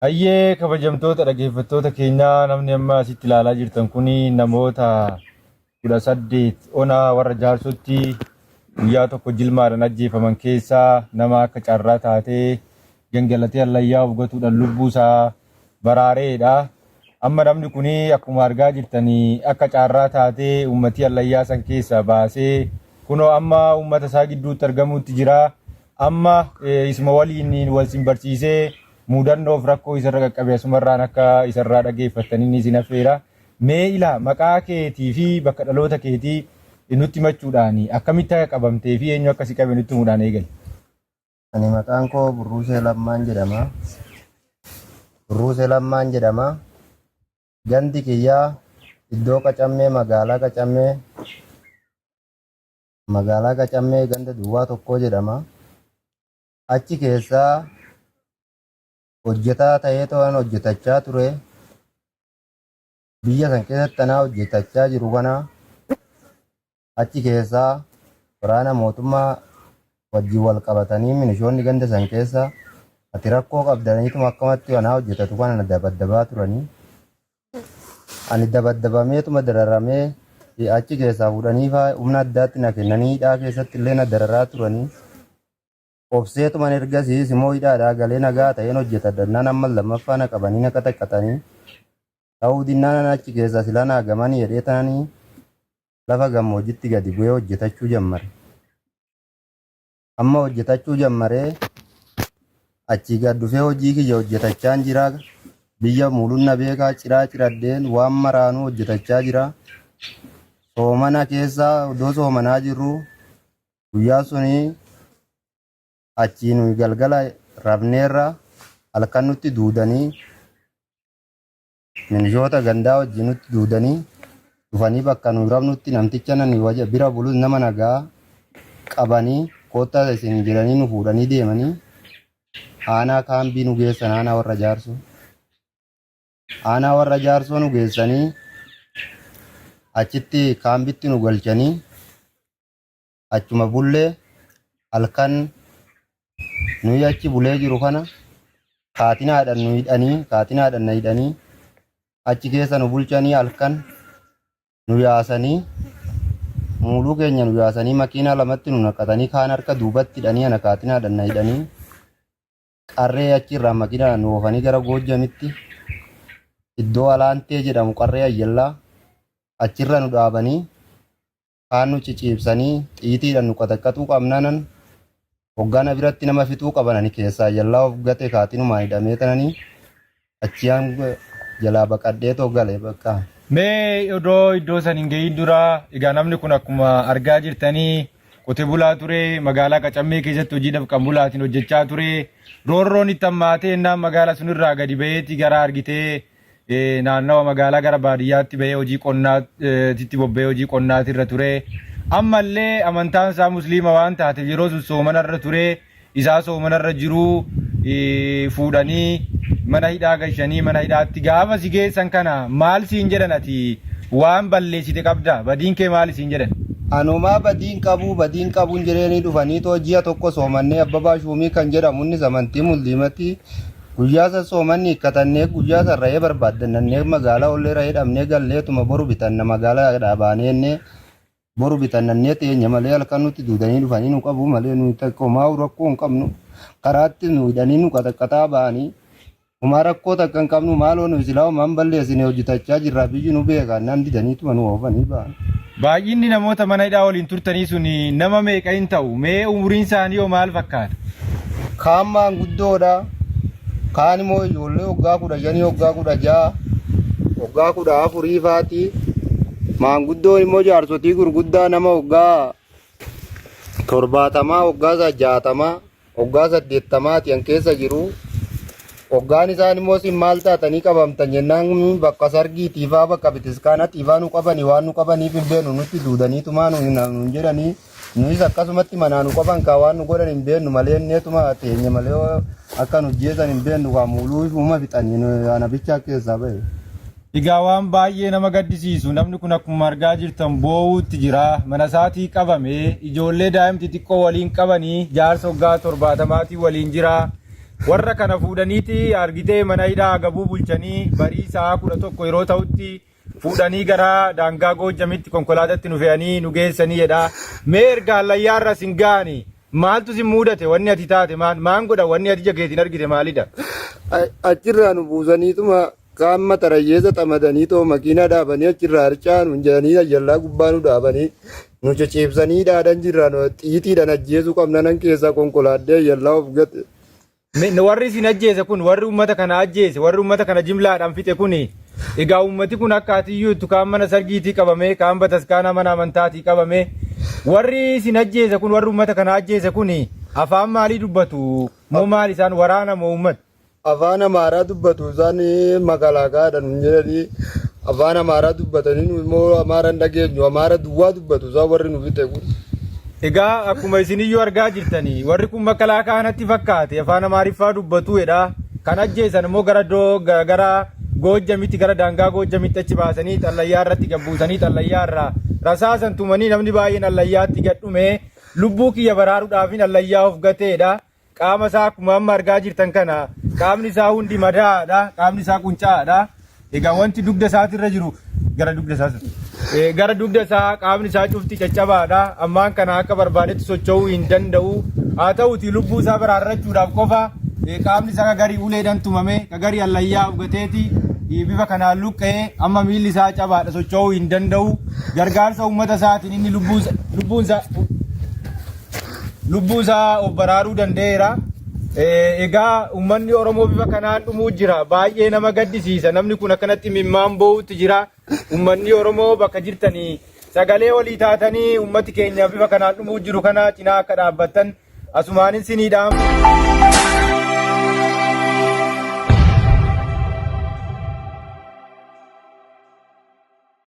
Hayyee kabajamtoota dhaggeeffattoota keenyaa namni amma asitti ilaalaa jirtan kuni namoota 18 onaa warra jaarsotti guyyaa tokko jilmaadhaan ajjeefaman keessaa nama akka carraa taatee gangalatee allayyaa ufgatuudhaan lubbuu isaa baraareedha. Amma namni kuni akkuma argaa jirtanii akka carraa taatee uummatii allayyaa san keessaa baasee kunoo amma uummata isaa gidduutti argamuutti jira. Amma isma waliin wal simbarsiisee mudannoof rakkoo isarra qaqqabe asumarraan akka isarraa dhaggeeffatanii isin affeera. Mee ilaa maqaa keetii fi bakka dhaloota keetii nutti himachuudhaan akkamitti akka qabamtee fi eenyu akkasii qabe nutti himuudhaan eegali. Ani maqaan koo Burruusee Lammaan jedhama. Burruusee Lammaan jedhama. Gandi kiyyaa iddoo Qacammee magaalaa Qacammee ganda duwwaa tokkoo jedhama. Achi keessaa hojjetaa ta'ee to'an hojjetachaa ture. Biyya san keessatti tanaa hojjetachaa jiru kana achi keessaa waraana mootummaa wajjin wal qabatanii milishoonni ganda san keessa ati rakkoo qabdaniituma akkamatti wanaa hojjetatu kana dabaddabaa turanii. Ani dabaddabameetuma dararamee achi keessaa fuudhanii humna addaatti na kennanii hidhaa keessatti illee na dararaa turanii. Obseetuman ergasiis immoo hidhaadhaa galee nagaa ta'een hojjetadhannaan amma lammaffaa na qabanii na qaxaqqatanii ta'uu dinnaan achi keessaa sila naa gamanii jedhee ta'anii lafa gammoojjitti gadi bu'ee hojjetachuu jammare. Amma hojjetachuu jammaree achii gad dhufee hojii kiyya hojjetachaan jira. Biyya mul'unna beekaa ciraa ciraddeen waan maraanuu hojjetachaa jira. Soomana keessaa iddoo soomanaa jirru guyyaa sunii achiin galgala rafneerra halkan nutti duudanii milishoota gandaa wajjin nutti duudanii dhufanii bakka nu rafnutti namticha nani waja bira bulus nama nagaa qabanii koottaa isin jedhanii nu fuudhanii deemanii aanaa kaambii nu geessan aanaa warra jaarsoo. Aanaa warra jaarsoo nu geessanii achitti kaambitti nu galchanii achuma bullee halkan nuyi achi bulee jiru kana kaatinaadhaan na hidhanii achi keessa nu bulchanii halkan nu yaasanii muuluu keenya nu yaasanii makiinaa lamatti nu naqatanii kaan harka duubatti hidhanii ana kaatinaadhaan na hidhanii qarree achirraa makiinaa nu oofanii gara Goojjamitti iddoo Alaantee jedhamu qarree Ayyallaa achirra nu dhaabanii kaan nu ciciibsanii xiitiidhaan nu qaxaqqatuu qabnanan hoggaana biratti nama fixuu qabanani keessaa Ayyallaa of gate kaatinumaa hidhamee tananii achiyaan jalaa baqadhee toggale bakka. Mee iddoo san hin gahin dura egaa namni kun akkuma argaa jirtanii qotee bulaa ture magaalaa Qacammee keessatti hojiidhaaf kan bulaatiin hojjechaa ture. Roorroon itti hammaatee innaan magaalaa sunirraa gadi baheeti gara argitee naannawa magaalaa gara baadiyyaatti bahee hojii qonnaatti bobba'ee hojii qonnaatirra ture. Ammallee amantaan isaa musliima waan taateef yeroo sun soomanarra ture isaa soomanarra jiru fuudhanii mana hidhaa galchanii mana hidhaatti gaafa si geessan kana maal siin jedhan ati waan balleessite qabda badiin kee maal siin jedhan? Anumaa badiin qabuun jedhanii dhufanii too ji'a tokko soomannee Abbabaa Shuumii kan jedhamu inni amantii musliimatti guyyaa san soomanni hikkatannee guyyaa san ra'ee barbaaddannee magaalaa ollee ra'ee dhabnee galleetuma boru bitanna magaalaa dhaabaanee boru bitannee teenya malee halkan nutti duudanii dhufanii nu qabu malee nu takkomaa rakkoo hin qabnu karaatti nu hidhanii nu qaxaqqataa ba'anii humaa rakkoo takka hin qabnu maaloo nu silaa homaan balleessine hojjetachaa jirra biyyi nu beekan nan didaniituma nu oofanii ba'an. Baay'inni namoota mana hidhaa waliin turtanii sun nama meeqa hin ta'u mee umuriin isaanii hoo maal fakkaata? Kaan maanguddoodha kaan immoo ijoollee waggaa 15 waggaa 16 waggaa 14 faati. Maanguddoon immoo jaarsotii gurguddaa nama waggaa 70 waggaa 60 waggaa 80 an keessa jiru. Waggaan isaan immoo sin maal taatanii qabamtan jennaan bakka sargiitiifaa bakka bitiskaanaatiifaa nu qabanii waan nu qabaniif hin beeknu nutti duudaniitumaa nu jedhanii nuyis akkasumatti manaa nu qaban kaa waan nu godhan hin beeknu malee inneetuma teenya malee akka nu jeesan hin beeknu kaa muuluu ishuma fixanii anabichaa keessaa bahe. Egaa waan baay'ee nama gaddisiisu namni kun akkuma argaa jirtan boo'uutti jira mana isaatii qabame ijoollee daa'imti xiqqoo waliin qabanii jaarsa waggaa 70 waliin jira warra kana fuudhaniiti argitee mana hidhaa gabuu bulchanii barii sa'a 11 yeroo ta'utti fuudhanii gara daangaa Goojjamitti konkolaatatti nu fe'anii nu geessanii jedha. Mee erga allayyaarra sin gaani maaltu sin mudate wanni ati taate maan godha wanni ati jageetiin argite maalidha? Achirraa nu buusaniituma kaamma tarayyeessa xamadanii too makiinaa dhaabanii achirraa harcaa nu jedhanii ajallaa gubbaa nu dhaabanii nu ceceebsanii dhaadan jirraan xiitiidhaan ajjeesuu qabna nan keessaa konkolaaddee ayyallaa of gate. Warri isin ajjeese kun warri uummata kana ajjeese warri uummata kana jimlaadhaan fixe kuni egaa uummati kun akka atiyyuutu kaan mana sargiitii qabame kaan bataskaana mana amantaatii qabame warri isin ajjeese kun warri uummata kana ajjeese kuni afaan maalii dubbatu moo maal isaan waraana moo uummata? Afaan Amaaraa dubbatu isaan magalaakaadhaan jedhanii afaan Amaaraa dubbatanii nu immoo Amaaraan dhageenyu Amaara duwwaa dubbatu isaan warri nu fixe kun. Egaa akkuma isiniyyuu argaa jirtanii warri kun makalaakaa kanatti fakkaate afaan Amaariffaa dubbatu jedha. Kan ajjeesan immoo gara Goojjamitti gara daangaa Goojjamitti achi baasanii xallayyaa irratti gabbuusanii xallayyaa irraa rasaasan tumanii namni baay'een allayyaatti gadhume lubbuu kiyya baraaruudhaaf allayyaa of gateedha. Qaama isaa akkuma amma argaa jirtan kana qaamni isaa hundi madaadha qaamni isaa quncaadha. Egaa wanti dugda isaatirra jiru gara dugda isaa qaamni isaa cufti caccabaadha. Ammaan kana akka barbaadetti socho'uu hin danda'u. Haa ta'uti lubbuu isaa baraarrachuudhaaf qofa qaamni isaa kagarii uleedhaan tumame kagarii allayyaa ugateeti bifa kanaan luqqa'ee amma miilli isaa cabaadha socho'uu hin danda'u. Gargaarsa uummata isaatiin inni lubbuu isaa of baraaruu danda'eera. Egaa uummanni Oromoo bifa kanaan dhumuu jira. Baay'ee nama gaddisiisa. Namni kun akkanatti mimmaan bo'uutti jira. Uummanni Oromoo bakka jirtanii sagalee walii taatanii uummati keenya bifa kanaan dhumuu jiru kana cinaa akka dhaabbattan asumaanin siniidhaan.